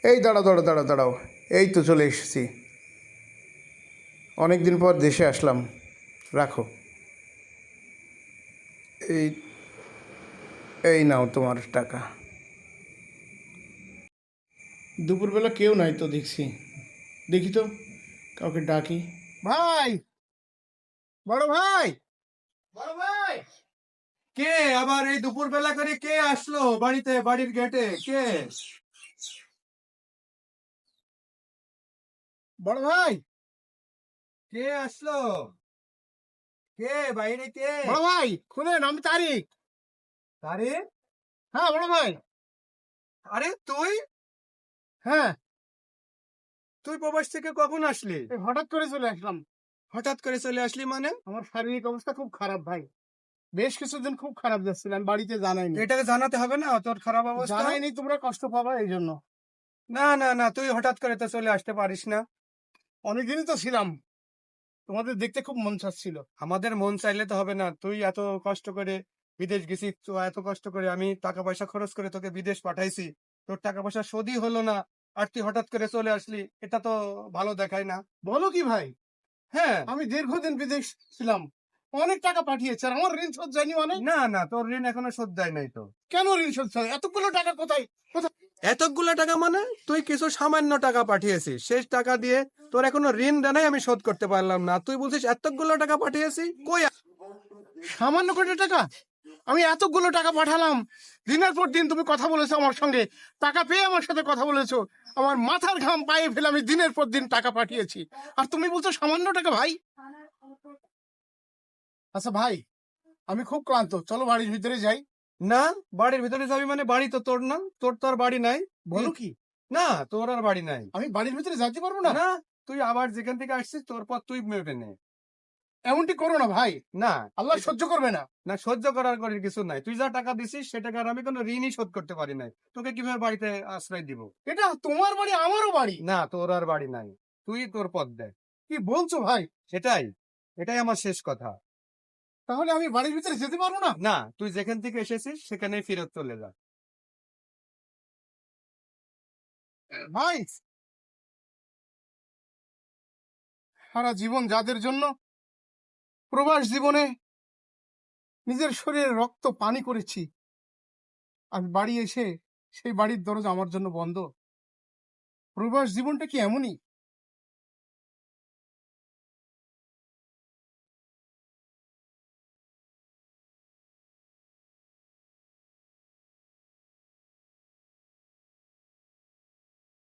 এই দাঁড়াও দাঁড়াও দাঁড়াও দাঁড়াও, এই তো চলে এসেছি। অনেক দিন পর দেশে আসলাম। রাখো। এই এই নাও তোমার টাকা। দুপুরবেলা কেউ নাই তো দেখছি, দেখি তো কাউকে ডাকি। ভাই, বড় ভাই, বড় ভাই। কে আবার এই দুপুর বেলা করে কে আসলো বাড়িতে, বাড়ির গেটে কে? বড় ভাই, কে আসলো? কে বাইরে কে? বড় ভাই খুলেন, আমি তারিক। আরে হ্যাঁ বড় ভাই। আরে তুই হ্যাঁ, তুই প্রবাস থেকে কখন আসলি? এই হঠাৎ করে চলে আসলাম। হঠাৎ করে চলে আসলি মানে? আমার শারীরিক অবস্থা খুব খারাপ ভাই, বেশ কিছুদিন খুব খারাপ যাচ্ছিল, আমি বাড়িতে জানাইনি। এটাকে জানাতে হবে না তোর খারাপ অবস্থা? জানাইনি, তোমরা কষ্ট পাবা এই জন্য। না না না, তুই হঠাৎ করে তো চলে আসতে পারিস না। অনেকদিনই তো ছিলাম, তোমাদের দেখতে খুব মন চাচ্ছিল। আমাদের মন চাইলে তো হবে না। তুই এত কষ্ট করে বিদেশ গেছিস, তো এত কষ্ট করে আমি টাকা পয়সা খরচ করে তোকে বিদেশ পাঠাইছি, তোর টাকা পয়সা শোধই হলো না, আর তুই হঠাৎ করে চলে আসলি, এটা তো ভালো দেখায় না। বলো কি ভাই, হ্যাঁ। আমি দীর্ঘদিন বিদেশ ছিলাম, অনেক টাকা পাঠিয়েছে, আর আমার ঋণ শোধ যায়নি মানে? না না, তোর ঋণ এখনো শোধ দেয় নাই তো। কেন ঋণ শোধ হয়? এতগুলো টাকা কোথায় কোথায়? এতগুলো টাকা মানে? তুই কিছু সামান্য টাকা পাঠিয়েছিস, শেষ টাকা দিয়ে তোর এখনো ঋণ দেয় নাই, আমি শোধ করতে পারলাম না, তুই বলছিস এতগুলো টাকা পাঠিয়েছি? কই? সামান্য কোটি টাকা? আমি এতগুলো টাকা পাঠালাম, দিনের পর দিন তুমি কথা বলেছো আমার সঙ্গে, টাকা পেয়ে আমার সাথে কথা বলেছো, আমার মাথার ঘাম পায়ে ফেলে আমি দিনের পর দিন টাকা পাঠিয়েছি, আর তুমি বলছো সামান্য টাকা? ভাই, আচ্ছা ভাই, আমি খুব ক্লান্ত, চলো বাড়ির ভিতরে যাই। না, বাড়ির ভিতরে যাবি মানে? বাড়ি তো তোর না, তোর তো আর বাড়ি নাই। বলো কি, না, তোর আর বাড়ি নাই। আমি বাড়ির ভিতরে যেতে পারবো না? না, তুই আবার যেখান থেকে আসছিস তোর পর তুই মেপে নে। এমনটি করো না ভাই, না, আল্লাহ সহ্য করবে না। না সহ্য করার করে কিছু নাই। তুই যা টাকা দিছিস সে টাকার আমি কোনো ঋণই শোধ করতে পারি নাই, তোকে কিভাবে বাড়িতে আশ্রয় দিব? এটা তোমার বাড়ি, আমারও বাড়ি। না, তোর আর বাড়ি নাই, তুই তোর পথ দেখ। কি বলছো ভাই? সেটাই, এটাই আমার শেষ কথা। তাহলে আমি বাড়ির ভিতরে যেতে পারবো না? না, তুই যেখান থেকে এসেছিস সেখানেই ফেরত চলে যা। ভাই, সারা জীবন যাদের জন্য প্রবাস জীবনে নিজের শরীরে রক্ত পানি করেছি, আমি বাড়ি এসে সেই বাড়ির দরজা আমার জন্য বন্ধ। প্রবাস জীবনটা কি এমনই?